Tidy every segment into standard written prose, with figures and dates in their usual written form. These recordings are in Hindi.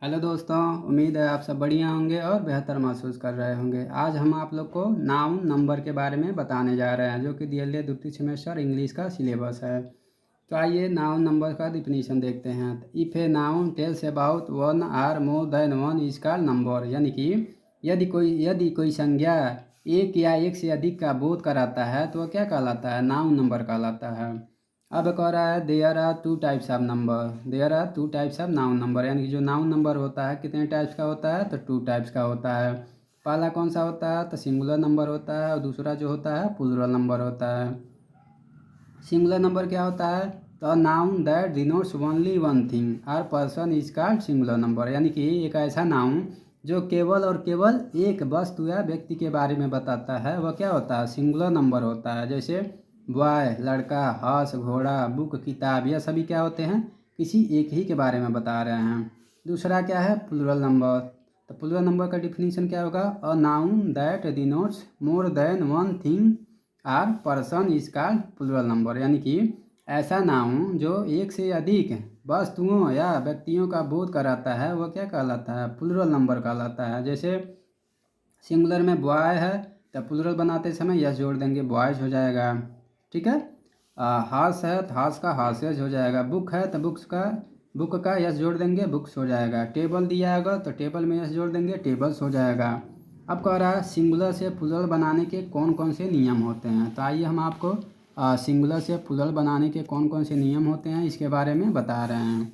हेलो दोस्तों, उम्मीद है आप सब बढ़िया होंगे और बेहतर महसूस कर रहे होंगे। आज हम आप लोग को नाउन नंबर के बारे में बताने जा रहे हैं, जो कि DLA द्वितीय सेमेस्टर इंग्लिश का सिलेबस है। तो आइए नाउन नंबर का डिफिनीशन देखते हैं। If a noun tells about one or more than one is called number, यानी कि यदि कोई संज्ञा एक या एक से अधिक का बोध कराता है तो वह क्या कहलाता है? नाउन नंबर कहलाता है। अब कह रहा है there are two types of number, there are two types of noun number, यानी कि जो नाउन नंबर होता है कितने टाइप्स का होता है? तो टू टाइप्स का होता है। पहला कौन सा होता है? तो सिंगुलर नंबर होता है, और दूसरा जो होता है प्लूरल नंबर होता है। सिंगुलर नंबर क्या होता है? तो noun that denotes only one thing or person is called singular number, यानी कि एक ऐसा नाउन जो केवल और केवल एक वस्तु या व्यक्ति के बारे में बताता है वह क्या होता है? सिंगुलर नंबर होता है। जैसे बॉय लड़का, हॉर्स घोड़ा, बुक किताब, यह सभी क्या होते हैं? किसी एक ही के बारे में बता रहे हैं। दूसरा क्या है? Plural number. तो प्लूरल नंबर का डिफिनीशन क्या होगा? A noun that denotes more than one thing or person is called plural number, यानी कि ऐसा नाउन जो एक से अधिक वस्तुओं या व्यक्तियों का बोध कराता है वह क्या कहलाता है? प्लूरल नंबर कहलाता है। जैसे सिंगुलर में बॉय है तो प्लूरल बनाते समय यस जोड़ देंगे, बॉयज हो जाएगा। ठीक है। हार्स है तो हार्स का हार्सेज हो जाएगा। बुक है तो बुक का यस जोड़ देंगे, बुक्स हो जाएगा। टेबल दिया होगा तो टेबल में यस जोड़ देंगे, टेबल्स हो जाएगा। अब कह रहा है सिंगुलर से प्लूरल बनाने के कौन कौन से नियम होते हैं। तो आइए हम आपको सिंगुलर से प्लूरल बनाने के कौन कौन से नियम होते हैं इसके बारे में बता रहे हैं।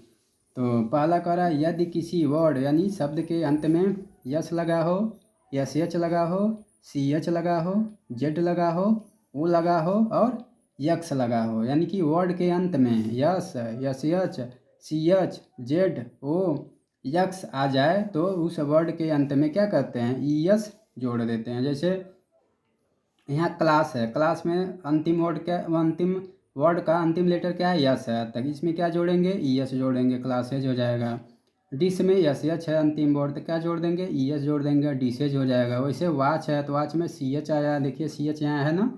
तो पहला कह रहा है यदि किसी वर्ड यानी शब्द के अंत में यस लगा हो, यस एच लगा हो, सी एच लगा हो, जेड लगा हो, ओ लगा हो और यक्स लगा हो, यानी कि वर्ड के अंत में S, S H, C H, Z, O, X आ जाए तो उस वर्ड के अंत में क्या करते हैं? ई एस जोड़ देते हैं। जैसे यहाँ क्लास है, क्लास में अंतिम वर्ड का अंतिम लेटर क्या है? यस है, तब इसमें क्या जोड़ेंगे? ई एस जोड़ेंगे, क्लासेज हो जाएगा। डिस में यस एच है अंतिम वर्ड, तो क्या जोड़ देंगे? ई एस जोड़ देंगे, डिसेज हो जाएगा। वैसे वॉच है तो वॉच में सी एच आया, देखिए सी एच यहाँ है ना,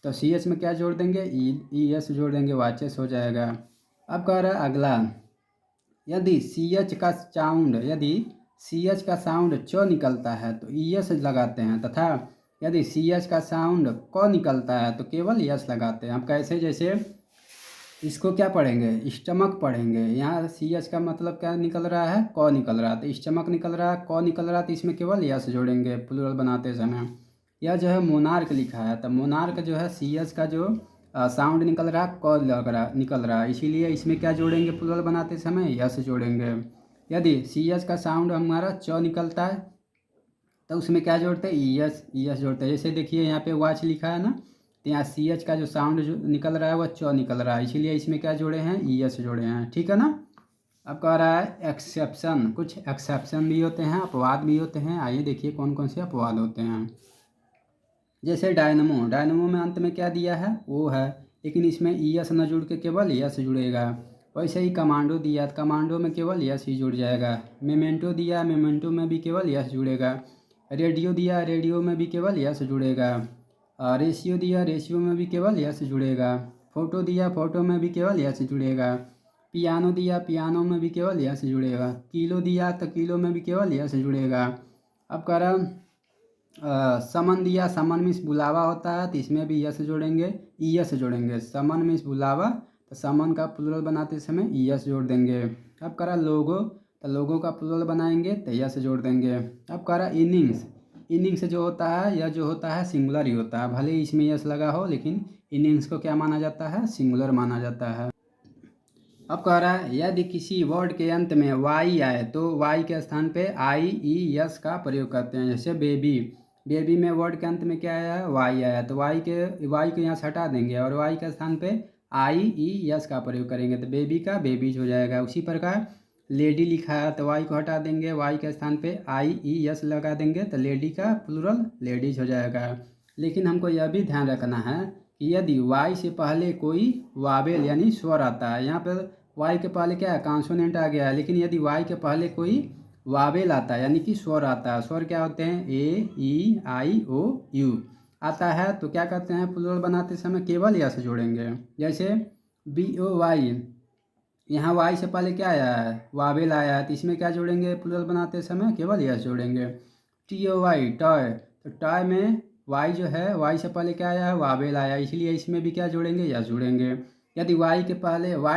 तो सी एच में क्या जोड़ देंगे? ई एस जोड़ देंगे, वॉचेस हो जाएगा। अब कह रहा है अगला, यदि सी एच का साउंड च निकलता है तो ई एस लगाते हैं, तथा यदि सी एच का साउंड क निकलता है तो केवल यस लगाते हैं। अब कैसे? जैसे इसको क्या पढ़ेंगे? स्टमक पढ़ेंगे। यहाँ सी एच का मतलब क्या निकल रहा है? क निकल रहा है, तो स्टमक निकल रहा है, क निकल रहा है, तो इसमें केवल यस जोड़ेंगे प्लूरल बनाते समय। यह जो है मोनार्क लिखा है, तो मोनार्क जो है सी एच का जो साउंड निकल रहा है क निकल रहा है, इसीलिए इसमें क्या जोड़ेंगे प्लूरल बनाते समय? यस जोड़ेंगे। यदि सी एच का साउंड हमारा च निकलता है तो उसमें क्या जोड़ते हैं? ई एस जोड़ते हैं। जैसे देखिए यहाँ पे वॉच लिखा है ना, तो यहाँ सी एच का जो साउंड जो निकल रहा है वह च निकल रहा है, इसीलिए इसमें क्या जोड़े हैं? ई एस जोड़े हैं। ठीक है ना। अब कह रहा है एक्सेप्शन, कुछ एक्सेप्शन भी होते हैं, अपवाद भी होते हैं। आइए देखिए कौन कौन से अपवाद होते हैं। जैसे डायनमो, डायनमो में अंत में क्या दिया है? ओ है, लेकिन इसमें ई एस न जुड़ के केवल यस जुड़ेगा। वैसे ही कमांडो दिया तो कमांडो में केवल यस ही जुड़ जाएगा। मेमेंटो दिया, मेमेंटो में भी केवल यस जुड़ेगा। रेडियो दिया, रेडियो में भी केवल यस जुड़ेगा। रेशियो दिया, रेशियो में भी केवल यस जुड़ेगा। फ़ोटो दिया, फ़ोटो में भी केवल यस जुड़ेगा। पियानो दिया, पियानो में भी केवल यस जुड़ेगा। किलो दिया तो किलो में भी केवल यस जुड़ेगा। अब कह रहा समन दिया, समन मीन्स बुलावा होता है, तो इसमें भी यस जोड़ेंगे, ई एस जोड़ेंगे। समन मीन्स बुलावा, तो समन का प्लूरल बनाते समय ई एस जोड़ देंगे। अब कह रहा लोगो, तो लोगो का प्लूरल बनाएंगे तो यस जोड़ देंगे। अब कह रहा इनिंग्स, इनिंग्स जो होता है यह जो होता है सिंगुलर ही होता है, भले ही इसमें यस लगा हो, लेकिन इनिंग्स को क्या माना जाता है? सिंगुलर माना जाता है। अब कह रहा है यदि किसी वर्ड के अंत में वाई आए तो वाई के स्थान पे आई ई यस का प्रयोग करते हैं। जैसे बेबी, बेबी में वर्ड के अंत में क्या आया? वाई आया, तो वाई को यहाँ से हटा देंगे और वाई के स्थान पे आई ई यस का प्रयोग करेंगे, तो बेबी का बेबीज हो जाएगा। उसी प्रकार लेडी लिखा है तो वाई को हटा देंगे, वाई के स्थान पे आई ई यस लगा देंगे, तो लेडी का प्लूरल लेडीज हो जाएगा। लेकिन हमको यह भी ध्यान रखना है कि यदि वाई से पहले कोई वावेल यानी स्वर आता है, यहाँ पर वाई के पहले क्या है? कॉन्सोनेंट आ गया है, लेकिन यदि वाई के पहले कोई वावेल आता है यानी कि स्वर आता है, स्वर क्या होते हैं? ए ई आई ओ यू आता है, तो क्या करते हैं? प्लूरल बनाते समय केवल यस जोड़ेंगे। जैसे बी ओ वाई, यहाँ वाई से पहले क्या आया है, वावेल आया है, तो इसमें क्या जोड़ेंगे प्लूरल बनाते समय, केवल यस जोड़ेंगे। TOY टॉय, तो टॉय में वाई जो है, वाई से पहले क्या आया है, वावेल आया, इसलिए इसमें भी क्या जोड़ेंगे, यस जोड़ेंगे। यदि वाई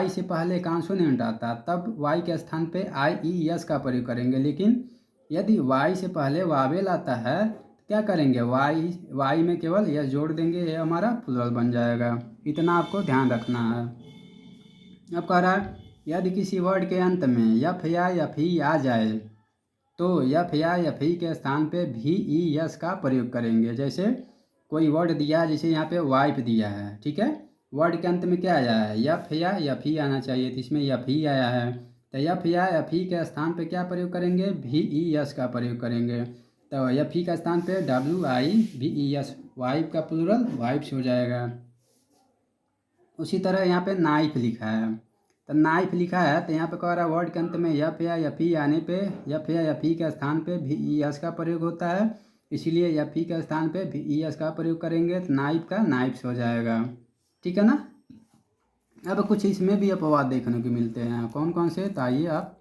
से पहले कॉन्सोनेंट आता तब वाई के स्थान पे IES का प्रयोग करेंगे, लेकिन यदि वाई से पहले वावेल आता है तो क्या करेंगे, वाई में केवल यस जोड़ देंगे, ये हमारा प्लूरल बन जाएगा। इतना आपको ध्यान रखना है। अब कह रहा है यदि किसी वर्ड के अंत में यफ या यफी आ जाए तो यफ या यफी के स्थान पे VES का प्रयोग करेंगे। जैसे कोई वर्ड दिया है, जैसे यहाँ पे वाइफ दिया है, ठीक है, वर्ड के अंत में क्या आया है, यफ या यफी आना चाहिए, तो इसमें यफी आया है, तो यफ या यफी के स्थान पे क्या प्रयोग करेंगे, VES का प्रयोग करेंगे। तो यफी का स्थान पे WIVES, वाइफ का प्लूरल वाइफ्स हो जाएगा। उसी तरह यहाँ पे नाइफ लिखा है, तो नाइफ लिखा है, तो यहाँ पे कह रहा है वर्ड के अंत में यफ या यफी आने पे यफ या यफी के स्थान पे VES का प्रयोग होता है, इसीलिए यफी के स्थान पे VES का प्रयोग करेंगे, तो नाइफ का नाइफ्स हो जाएगा। ठीक है ना। अब कुछ इसमें भी अपवाद देखने को मिलते हैं, कौन कौन से, तो आइए आप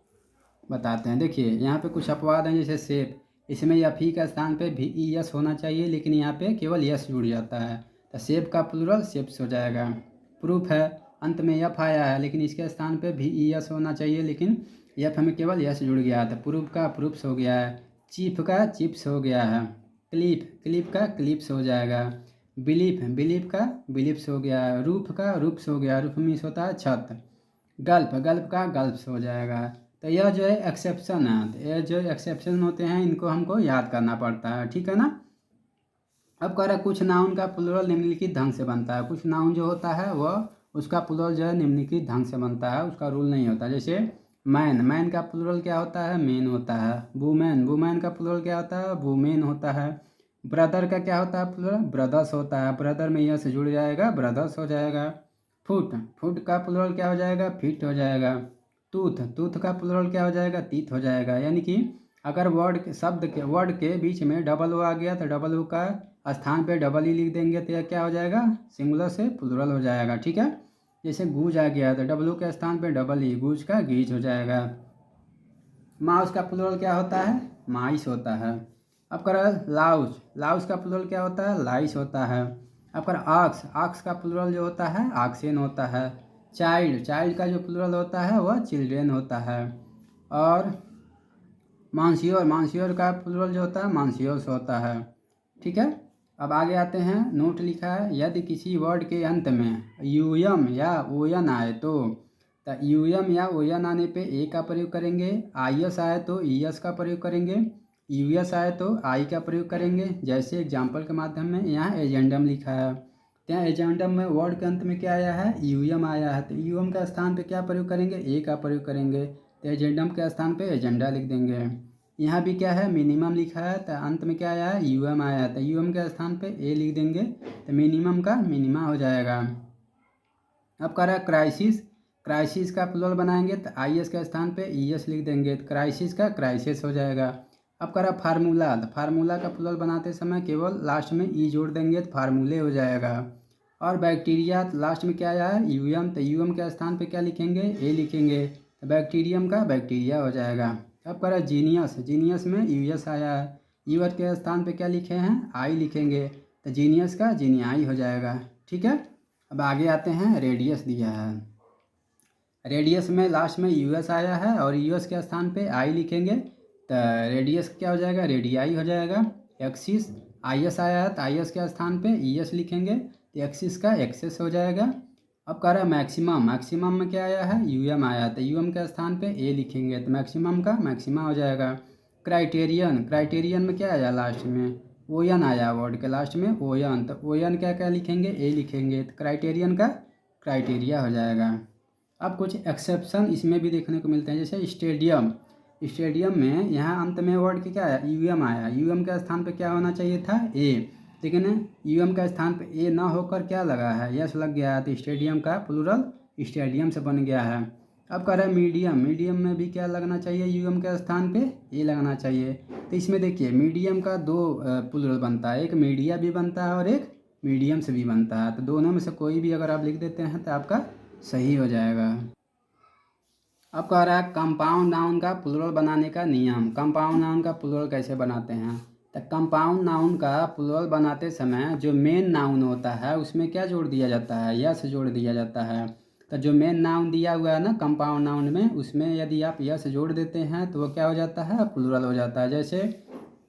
बताते हैं। देखिए यहाँ पे कुछ अपवाद हैं, जैसे सेफ, इसमें यफी का स्थान पे VES होना चाहिए, लेकिन यहाँ पे केवल यस जुड़ जाता है, तो सेफ का प्लूरल सेप्स हो जाएगा। प्रूफ है, अंत में यफ आया है, लेकिन इसके स्थान पे VES होना चाहिए, लेकिन यफ में केवल यस जुड़ गया, तो प्रूफ का प्रूफ्स हो गया है। चीफ का चिप्स हो गया है। क्लिप का क्लिप्स हो जाएगा। बिलीफ का बिलीफ्स हो गया है। रूफ का रूप्स हो गया, रूफ मीन्स होता है छत। गल्फ का गल्फ्स हो जाएगा। तो यह जो है एक्सेप्शन है, तो ये जो एक्सेप्शन होते हैं इनको हमको याद करना पड़ता है, ठीक है ना। अब कह रहा है कुछ नाउन का प्लूरल निम्नलिखित ढंग से बनता है, कुछ नाउन जो होता है वह उसका प्लूरल जो है निम्नलिखित ढंग से बनता है, उसका रूल नहीं होता। जैसे मैन का प्लूरल क्या होता है, मेन होता है। वुमेन का प्लूरल क्या होता है, वुमेन होता है। ब्रदर का क्या होता है प्लूरल, ब्रदर्स होता है, ब्रदर में यह से जुड़ जाएगा, ब्रदर्स हो जाएगा। फुट का प्लूरल क्या हो जाएगा, फीट हो जाएगा। टूथ का प्लूरल क्या हो जाएगा, टीथ हो जाएगा। यानी कि अगर वर्ड के बीच में डबल ओ आ गया तो डबल ओ का स्थान पे डबल ई लिख देंगे, तो यह क्या हो जाएगा, सिंगुलर से प्लूरल हो जाएगा, ठीक है। जैसे गूज आ गया तो डबल ओ के स्थान पे डबल ई, गूज का गीज हो जाएगा। माउस का प्लूरल क्या होता है, माइस होता है। अब कर लाउस का प्लूरल क्या होता है, लाइस होता है। अब कर आक्स का प्लूरल जो होता है आक्सेन होता है। चाइल्ड का जो प्लूरल होता है वह चिल्ड्रेन होता है। और मानसियोर का प्लूरल जो होता है मानसियोस होता है, ठीक है। अब आगे आते हैं, नोट लिखा है यदि किसी वर्ड के अंत में यूएम या ओएन आए तो यूएम या ओएन आने पे ए का प्रयोग करेंगे, आईएस आए तो ईएस का प्रयोग करेंगे, यूएस आए तो आई का प्रयोग करेंगे। जैसे एग्जाम्पल के माध्यम में यहाँ एजेंडम लिखा है, यहाँ एजेंडम में वर्ड के अंत में क्या आया है, यूएम आया है, तो यूएम का स्थान पे क्या प्रयोग करेंगे, ए का प्रयोग करेंगे, तो एजेंडम के स्थान पे एजेंडा लिख देंगे। यहाँ भी क्या है, मिनिमम लिखा है, तो अंत में क्या आया है, यूएम आया है, तो यूएम के स्थान पे ए लिख देंगे, तो मिनिमम का मिनिमा हो जाएगा। अब कह रहा है क्राइसिस का प्लूरल बनाएंगे तो आईएस के स्थान पे ईएस लिख देंगे, तो क्राइसिस का क्राइसिस हो जाएगा। अब कह रहा फार्मूला, तो फार्मूला का प्लूरल बनाते समय केवल लास्ट में ई जोड़ देंगे तो फार्मूले हो जाएगा। और बैक्टीरिया, तो लास्ट में क्या आया है, यूएम, तो यूएम के स्थान पे क्या लिखेंगे, ए लिखेंगे, तो बैक्टीरियम का बैक्टीरिया हो जाएगा। अब कह रहा जीनियस में यूएस आया है, यूएस के स्थान पे क्या लिखे हैं, आई लिखेंगे, तो जीनियस का जीनियाई हो जाएगा, ठीक है। अब आगे आते हैं, रेडियस दिया है, रेडियस में लास्ट में यूएस आया है और यूएस के स्थान पे आई लिखेंगे, तो रेडियस क्या हो जाएगा, रेडियाई हो जाएगा। एक्सिस, आईएस आया है तो आईएस के स्थान पे ईएस लिखेंगे, तो एक्सिस का एक्सेस हो जाएगा। अब कह रहा है मैक्सिमम में क्या आया है, यूएम आया है, तो यूएम के स्थान पे ए लिखेंगे, तो मैक्सिमम का मैक्सिमा हो जाएगा। क्राइटेरियन में क्या आया लास्ट में, ओएन आया वर्ड के लास्ट में ओएन, तो ओएन क्या क्या लिखेंगे, ए लिखेंगे, तो क्राइटेरियन का क्राइटेरिया हो जाएगा। अब कुछ एक्सेप्शन इसमें भी देखने को मिलते हैं, जैसे स्टेडियम में यहाँ अंत में वर्ड के क्या आया, यूएम आया, यूएम के स्थान पे क्या होना चाहिए था, ए, लेकिन यूएम का स्थान पे ए ना होकर क्या लगा है, यस लग गया है, तो स्टेडियम का प्लूरल स्टेडियम से बन गया है। अब कह रहा है मीडियम में भी क्या लगना चाहिए, यूएम के स्थान पे ए लगना चाहिए। तो इसमें देखिए मीडियम का दो प्लूरल बनता है, एक मीडिया भी बनता है और एक मीडियम से भी बनता है, तो दोनों में से कोई भी अगर आप लिख देते हैं तो आपका सही हो जाएगा। अब कह रहा है कंपाउंड नाउन का प्लूरल बनाने का नियम। कंपाउंड नाउन का प्लूरल कैसे बनाते हैं? तो कंपाउंड नाउन का प्लूरल बनाते समय जो मेन नाउन होता है उसमें क्या जोड़ दिया जाता है? यस जोड़ दिया जाता है। तो जो मेन नाउन दिया हुआ है ना कंपाउंड नाउन में, उसमें यदि आप यस जोड़ देते हैं तो वो क्या हो जाता है? प्लूरल हो जाता है। जैसे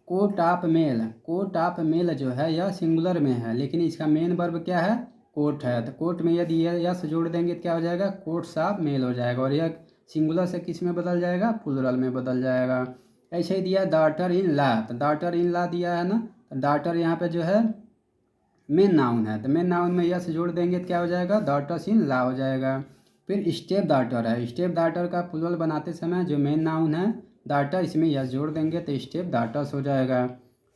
coat of mail, coat of mail जो है यह सिंगुलर में है लेकिन इसका मेन वर्ब क्या है? कोट है। तो कोट में यदि यस जोड़ देंगे तो क्या हो जाएगा? कोट्स ऑफ मेल हो जाएगा। और यह सिंगुलर से किस में बदल जाएगा? प्लूरल में बदल जाएगा। ऐसे ही दिया डॉटर इन ला, तो डॉटर इन ला दिया है ना, तो डॉटर यहाँ पे जो है मेन नाउन है, तो मेन नाउन में यस जोड़ देंगे तो क्या हो जाएगा? डॉटर्स इन ला हो जाएगा। फिर स्टेप डॉटर है, स्टेप डॉटर का प्लूरल बनाते समय जो मेन नाउन है डॉटर, इसमें यस जोड़ देंगे तो स्टेप डॉटर्स हो जाएगा।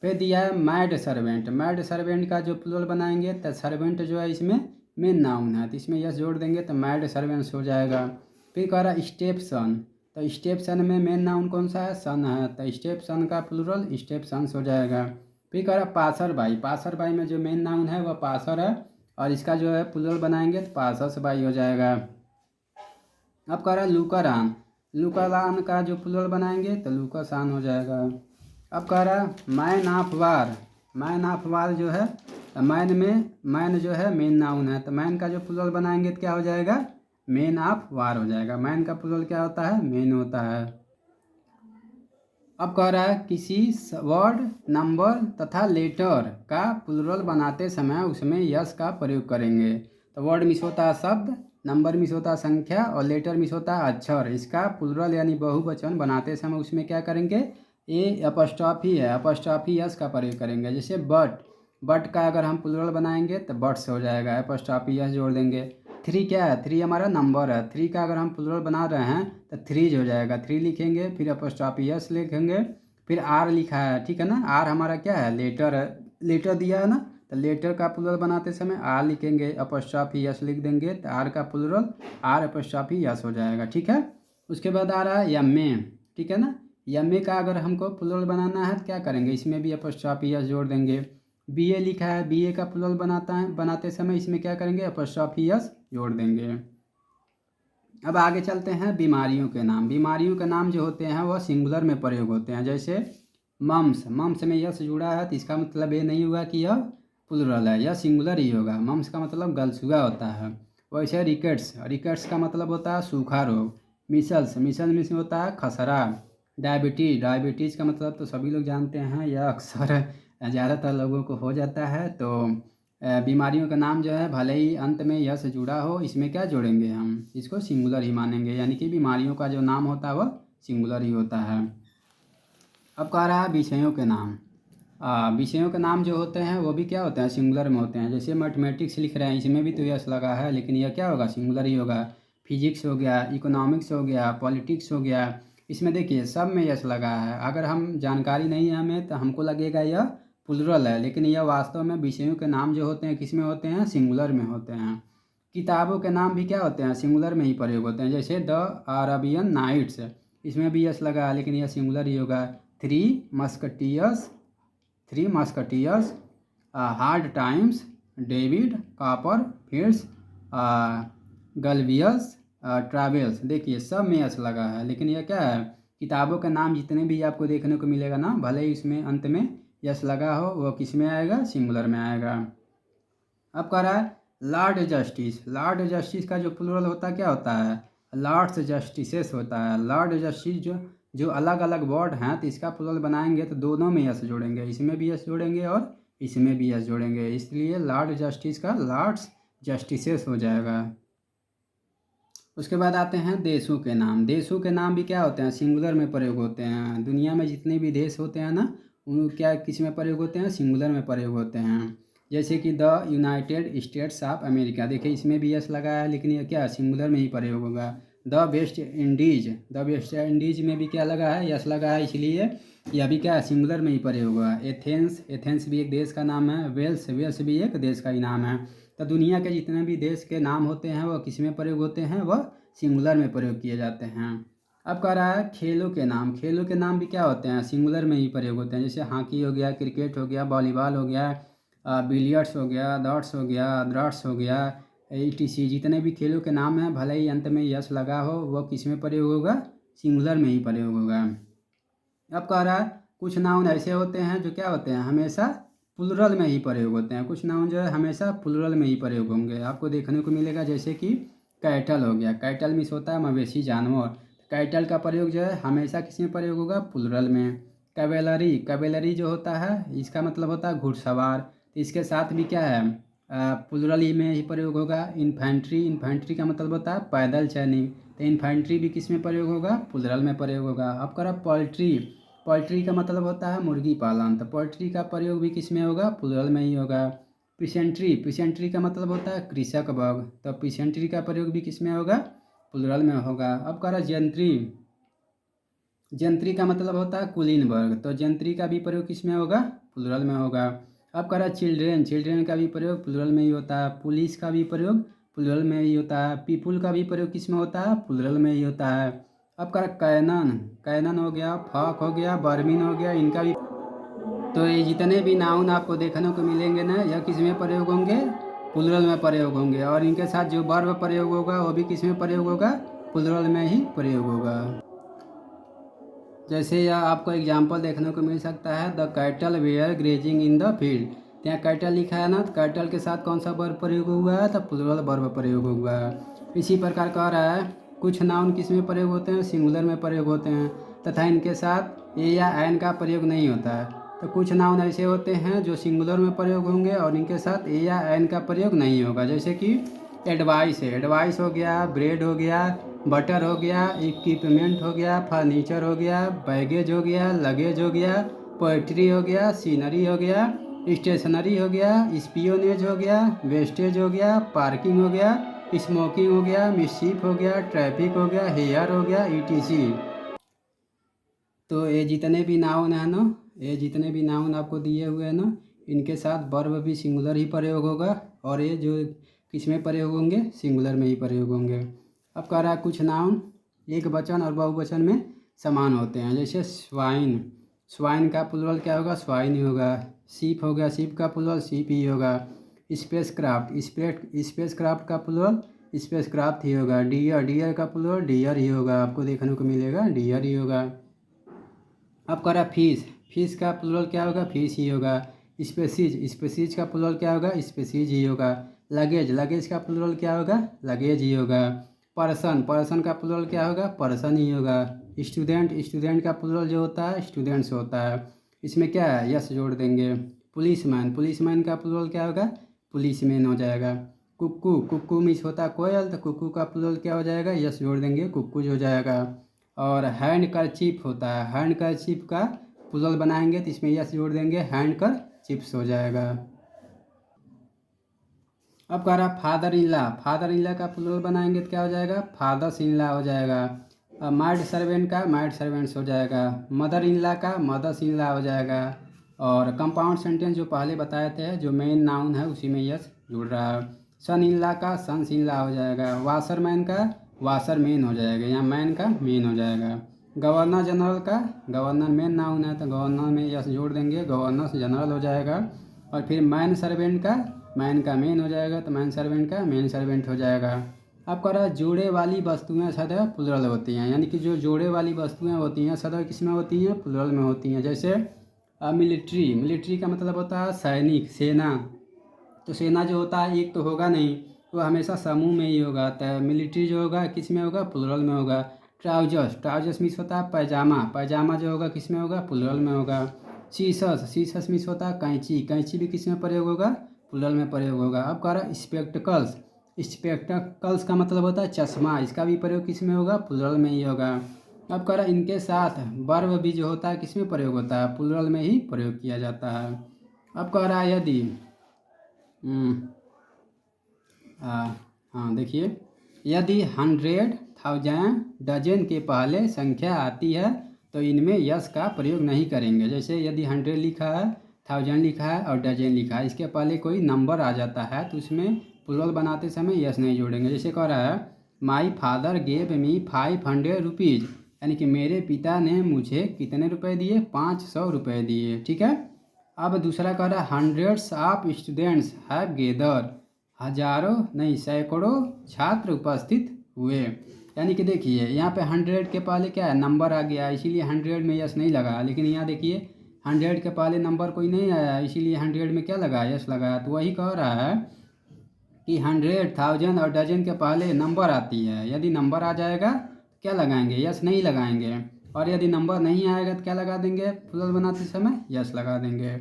फिर दिया है मैड सर्वेंट, मैड सर्वेंट का जो प्लूरल बनाएंगे तो सर्वेंट जो है इसमें मेन नाउन है तो इसमें यस जोड़ देंगे तो मैड सर्वेंट्स हो जाएगा। फिर कह रहा है स्टेप सन, तो स्टेप सन में मेन नाउन कौन सा है? सन है, तो स्टेप सन का प्लूरल स्टेप सन्स हो जाएगा। फिर कह रहा पासर बाई, पासर बाई में जो मेन नाउन है वह पासर है और इसका जो है प्लूरल बनाएंगे तो पासस बाई हो जाएगा। अब कह रहा है लुकरान, लुकरान का जो प्लूरल बनाएंगे तो लुकसान हो जाएगा। अब कह रहा है man of war, man of war जो है मैन में मैन जो है मेन नाउन है तो मैन का जो प्लूरल बनाएंगे तो क्या हो जाएगा? मेन ऑफ वार हो जाएगा। मैन का प्लूरल क्या होता है? मेन होता है। अब कह रहा है किसी वर्ड, नंबर तथा लेटर का प्लूरल बनाते समय उसमें यस का प्रयोग करेंगे। तो वर्ड मिस होता है शब्द, नंबर मिस होता है संख्या और लेटर मिस होता है अक्षर। इसका प्लूरल यानी बहुवचन बनाते समय उसमें क्या करेंगे? ए अपस्ट्रॉफी है, अपस्ट्रॉफी यस का प्रयोग करेंगे। जैसे बट का अगर हम प्लूरल बनाएंगे तो बट्स हो जाएगा, अपस्ट्रॉफी यस जोड़ देंगे। थ्री क्या है? थ्री हमारा नंबर है, थ्री का अगर हम प्लूरल बना रहे हैं तो थ्रीज हो जाएगा, थ्री लिखेंगे फिर अपस्ट्रॉफी यस लिखेंगे। फिर आर लिखा है, ठीक है ना, आर हमारा क्या है? लेटर है, लेटर दिया है ना, तो लेटर का प्लूरल बनाते समय आर लिखेंगे, अपस्ट्रॉफी यस लिख देंगे तो आर का प्लूरल आर अपस्ट्रॉफी यस हो जाएगा। ठीक है। उसके बाद आ रहा है यम्मे, ठीक है ना, यम्मे का अगर हमको प्लूरल बनाना है तो क्या करेंगे? इसमें भी अपस्ट्रॉफी यस जोड़ देंगे। बी ए लिखा है, बी ए का प्लूरल बनाते समय इसमें क्या करेंगे? अपस्ट्रॉफी यस जोड़ देंगे। अब आगे चलते हैं बीमारियों के नाम। बीमारियों के नाम जो होते हैं वह सिंगुलर में प्रयोग होते हैं। जैसे मम्स, मम्स में यस जुड़ा है तो इसका मतलब ये नहीं हुआ कि यह प्लूरल है, यह सिंगुलर ही होगा। मम्स का मतलब गलसुआ होता है। वैसे रिकेट्स, रिकेट्स का मतलब होता है सूखा रोग। मिसल्स, मिसल्स में होता है खसरा। डायबिटीज़, डायबिटीज़ का मतलब तो सभी लोग जानते हैं, यह अक्सर ज़्यादातर लोगों को हो जाता है। तो बीमारियों का नाम जो है भले ही अंत में यस जुड़ा हो, इसमें क्या जोड़ेंगे? हम इसको सिंगुलर ही मानेंगे, यानी कि बीमारियों का जो नाम होता है वह सिंगुलर ही होता है। अब कह रहा है विषयों के नाम। विषयों के नाम जो होते हैं वो भी क्या होते हैं? सिंगुलर में होते हैं। जैसे मैथमेटिक्स लिख रहे हैं, इसमें भी तो यस लगा है लेकिन यह क्या होगा? सिंगुलर ही होगा। फिजिक्स हो गया, इकोनॉमिक्स हो गया, पॉलिटिक्स हो गया, इसमें देखिए सब में यस लगा है। अगर हम जानकारी नहीं है हमें तो हमको लगेगा यह प्लूरल है, लेकिन यह वास्तव में विषयों के नाम जो होते हैं किस में होते हैं? सिंगुलर में होते हैं। किताबों के नाम भी क्या होते हैं? सिंगुलर में ही प्रयोग होते हैं। जैसे द अरबियन नाइट्स, इसमें भी यस लगा है लेकिन यह सिंगुलर ही होगा। Three Musketeers, Three Musketeers, Hard Times, David Copperfields, Gulliver's Travels, देखिए सब में यस लगा है लेकिन यह क्या है? किताबों के नाम जितने भी आपको देखने को मिलेगा ना, भले ही इसमें अंत में यस लगा हो, वो किस में आएगा? सिंगुलर में आएगा। अब कह रहा है लॉर्ड जस्टिस, लॉर्ड जस्टिस का जो प्लूरल होता है क्या होता है? लॉर्ड्स जस्टिसेस होता है। लॉर्ड जस्टिस जो अलग अलग वर्ड हैं तो इसका प्लूरल बनाएंगे तो दोनों में यस जोड़ेंगे, इसमें भी यस जोड़ेंगे और इसमें भी यस जोड़ेंगे, इसलिए लॉर्ड जस्टिस का लॉर्ड्स जस्टिसेस हो जाएगा। उसके बाद आते हैं देशों के नाम। देशों के नाम भी क्या होते हैं? सिंगुलर में प्रयोग होते हैं। दुनिया में जितने भी देश होते हैं ना, उन क्या किस में प्रयोग होते हैं? सिंगुलर में प्रयोग होते हैं। जैसे कि the United states of America, देखिए इसमें भी यस लगा है लेकिन ये क्या? सिंगुलर में ही प्रयोग होगा। The West Indies, the West Indies में भी क्या लगा है? यस लगा है, इसलिए यह भी क्या है? सिंगुलर में ही प्रयोग होगा। एथेंस, एथेंस भी एक देश का नाम है। वेल्स, वेल्स भी एक देश का ही नाम है। तो दुनिया के जितने भी देश के नाम होते हैं वह किस में प्रयोग होते हैं? वह सिंगुलर में प्रयोग किए जाते हैं। अब कह रहा है खेलों के नाम। खेलों के नाम भी क्या होते हैं? सिंगुलर में ही प्रयोग होते हैं। जैसे हॉकी हो गया, क्रिकेट हो गया, वॉलीबॉल हो गया, बिलियर्ड्स हो गया, डार्ट्स हो गया, द्राट्स हो गया, etc जितने भी खेलों के नाम हैं भले ही अंत में यस लगा हो वह किस में प्रयोग होगा, सिंगुलर में ही प्रयोग होगा। अब कह रहा है कुछ नाउन ऐसे होते हैं जो क्या होते हैं हमेशा प्लुरल में ही प्रयोग होते हैं, कुछ नाउन जो है हमेशा प्लुरल में ही प्रयोग होंगे। आपको देखने को मिलेगा जैसे कि कैटल हो गया, कैटल मीन्स होता है मवेशी जानवर, कैटल का प्रयोग जो है हमेशा किस में प्रयोग होगा, प्लुरल में। कैवेलरी, कैवेलरी जो होता है इसका मतलब होता है घुड़सवार, तो इसके साथ भी क्या है प्लुरल ही में ही प्रयोग होगा। इन्फेंट्री, इन्फेंट्री का मतलब होता है पैदल सैनिक, तो इन्फेंट्री भी किस में प्रयोग होगा, प्लुरल में प्रयोग होगा। अब करा पोल्ट्री, पोल्ट्री का मतलब होता है मुर्गी पालन, तो पोल्ट्री का प्रयोग भी किस में होगा, प्लुरल में ही होगा। पिसेंट्री, पिसेंट्री का मतलब होता है कृषक वर्ग, तो पिसेंट्री का प्रयोग भी किस में होगा, प्लुरल में होगा। अब करा जंत्री, जंत्री का मतलब होता है कुलीन वर्ग, तो जंत्री का भी प्रयोग किस में होगा, प्लुरल में होगा। अब करा चिल्ड्रेन, चिल्ड्रेन का भी प्रयोग प्लुरल में ही होता है। पुलिस का भी प्रयोग प्लुरल में ही होता है। पीपुल का भी प्रयोग किस में होता है, प्लुरल में ही होता है। अब करा कैनन, कैनन हो गया, फॉक हो गया, बर्मिन हो गया, इनका भी। तो ये जितने भी नाउन आपको देखने को मिलेंगे ना यह किस में प्रयोग होंगे, प्लुरल में प्रयोग होंगे, और इनके साथ जो वर्ब प्रयोग होगा वो भी किस में प्रयोग होगा, प्लुरल में ही प्रयोग होगा। जैसे यह आपको एग्जाम्पल देखने को मिल सकता है, the cattle were grazing in the field, यहाँ कैटल लिखा है ना, तो कैटल के साथ कौन सा वर्ब प्रयोग हुआ है, तो प्लुरल वर्ब प्रयोग हुआ है। इसी प्रकार कह रहा है कुछ नाउन किस में प्रयोग होते हैं, सिंगुलर में प्रयोग होते हैं तथा इनके साथ ए या एन का प्रयोग नहीं होता है। तो कुछ नाउन ऐसे होते हैं जो सिंगुलर में प्रयोग होंगे और इनके साथ ए या एन का प्रयोग नहीं होगा, जैसे कि एडवाइस है, एडवाइस हो गया, ब्रेड हो गया, बटर हो गया, इक्विपमेंट हो गया, फर्नीचर हो गया, बैगेज हो गया, लगेज हो गया, पोइट्री हो गया, सीनरी हो गया, स्टेशनरी हो गया, स्पियोनेज हो गया, वेस्टेज हो गया, पार्किंग हो गया, स्मोकिंग हो गया, मिसचीफ हो गया, ट्रैफिक हो गया, हेयर हो गया, etc। तो ये जितने भी नाउन है ना, ये जितने भी नाउन आपको दिए हुए हैं ना, इनके साथ वर्ब भी सिंगुलर ही प्रयोग होगा और ये जो किस में प्रयोग होंगे, सिंगुलर में ही प्रयोग होंगे। अब कह रहा है कुछ नाउन एक वचन और बहुवचन में समान होते हैं, जैसे स्वाइन, स्वाइन का प्लुरल क्या होगा, स्वाइन ही होगा। शीप हो गया, शीप का प्लुरल शीप ही होगा। स्पेस क्राफ्ट, स्पेस क्राफ्ट का प्लुरल स्पेस क्राफ्ट ही होगा। डियर, डियर का प्लुरल डियर ही होगा, आपको देखने को मिलेगा डियर ही होगा। अब कह रहा फिश, फिश का प्लुरल क्या होगा, फिश ही होगा। स्पेसीज, स्पेसीज का प्लुरल क्या होगा, स्पेसीज ही होगा। लगेज, लगेज का प्लुरल क्या होगा, लगेज ही होगा। पर्सन, पर्सन का प्लुरल क्या होगा, पर्सन ही होगा। स्टूडेंट, स्टूडेंट का प्लुरल जो होता है स्टूडेंट्स होता है, इसमें क्या है यस जोड़ देंगे। पुलिसमैन, पुलिसमैन का प्लुरल क्या होगा, पुलिसमैन हो जाएगा। कुक्कू, कुक्कू मीन्स होता है कोयल, तो कुक्कू का प्लुरल क्या हो जाएगा, यस जोड़ देंगे, कुक्कूज हो जाएगा। और हैंड करचीफ होता है, हैंड करचीफ का प्लुरल बनाएंगे तो इसमें यस जोड़ देंगे, हैंड कर चिप्स हो जाएगा। अब कह रहा father in law, father in law का प्लुरल बनाएंगे तो क्या हो जाएगा, फादर्स इन लॉ हो जाएगा। माइड सर्वेंट का माइड सर्वेंट्स हो जाएगा। मदर इन लॉ का मदर्स इन लॉ हो जाएगा। और कंपाउंड सेंटेंस जो पहले बताए थे जो मेन नाउन है उसी में यस जुड़ रहा है। सन इन लॉ का सन्स इन लॉ हो जाएगा। वाशरमैन का वाशर मैन हो जाएगा, यहाँ मैन का मेन हो जाएगा। गवर्नर जनरल का गवर्नर मेन नाउन है तो गवर्नर में यस जोड़ देंगे, गवर्नर जनरल हो जाएगा। और फिर मैन सर्वेंट का मैन का मेन हो जाएगा तो मैन सर्वेंट का मेन सर्वेंट हो जाएगा। अब कह रहा है जोड़े वाली वस्तुएं सदैव प्लुरल होती हैं, यानी कि जो जोड़े वाली वस्तुएं होती हैं सदैव किस में होती हैं, प्लुरल में होती हैं। जैसे मिलिट्री, मिलिट्री का मतलब होता है सैनिक, सेना, तो सेना जो होता है एक तो होगा नहीं, वो हमेशा समूह में ही होगा, तो मिलिट्री जो होगा किस में होगा, प्लुरल में होगा। ट्राउजर्स, ट्राउजर्स मीन्स होता है पैजामा, पैजामा जो होगा किस में होगा, प्लुरल में होगा। सीसस, सीसस मीन्स होता है कैंची, कैंची भी किस में प्रयोग होगा, प्लुरल में प्रयोग होगा। अब कह रहा है स्पेक्टिकल्स, स्पेक्टिकल्स का मतलब होता है चश्मा, इसका भी प्रयोग किस में होगा, प्लुरल में ही होगा। अब कह रहा है इनके साथ वर्ब भी जो होता है किस में प्रयोग होता है, प्लुरल में ही प्रयोग किया जाता है। अब कह रहा है यदि हाँ देखिए, यदि 100, 1000, डजन के पहले संख्या आती है तो इनमें यस का प्रयोग नहीं करेंगे। जैसे यदि 100 लिखा है, 1000 लिखा है और डजन लिखा है, इसके पहले कोई नंबर आ जाता है तो उसमें प्लुरल बनाते समय यस नहीं जोड़ेंगे। जैसे कह रहा है my father gave me 500 rupees, यानी कि मेरे पिता ने मुझे कितने रुपए दिए, 500 रुपये दिए, ठीक है। अब दूसरा कह रहा है hundreds of students have gather, हजारों नहीं सैकड़ों छात्र उपस्थित हुए। यानी कि देखिए यहाँ पे 100 के पहले क्या है, नंबर आ गया, इसीलिए 100 में यस नहीं लगा। लेकिन यहाँ देखिए 100 के पहले नंबर कोई नहीं आया, इसीलिए 100 में क्या लगा, यस लगा। तो वही कह रहा है कि 100, 1000 और डजन के पहले नंबर आती है। यदि नंबर आ जाएगा तो क्या लगाएंगे, यस नहीं लगाएंगे। और यदि नंबर नहीं आएगा तो क्या लगा देंगे, प्लुरल बनाते समय यस लगा देंगे।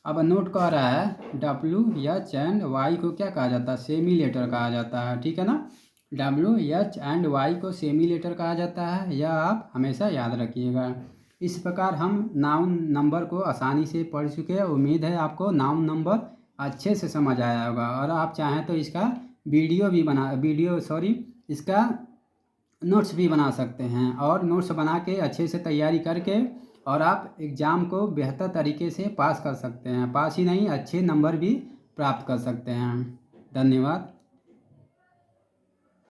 अब नोट कह रहा है डब्ल्यू एच एंड वाई को क्या कहा जाता है, सेमी लेटर कहा जाता है। ठीक है ना, डब्ल्यू एच एंड वाई को सेमी लेटर कहा जाता है, यह आप हमेशा याद रखिएगा। इस प्रकार हम नाउन नंबर को आसानी से पढ़ चुके हैं। उम्मीद है आपको नाउन नंबर अच्छे से समझ आया होगा। और आप चाहें तो इसका इसका नोट्स भी बना सकते हैं। और नोट्स बना के अच्छे से तैयारी करके और आप एग्ज़ाम को बेहतर तरीके से पास कर सकते हैं। पास ही नहीं, अच्छे नंबर भी प्राप्त कर सकते हैं। धन्यवाद।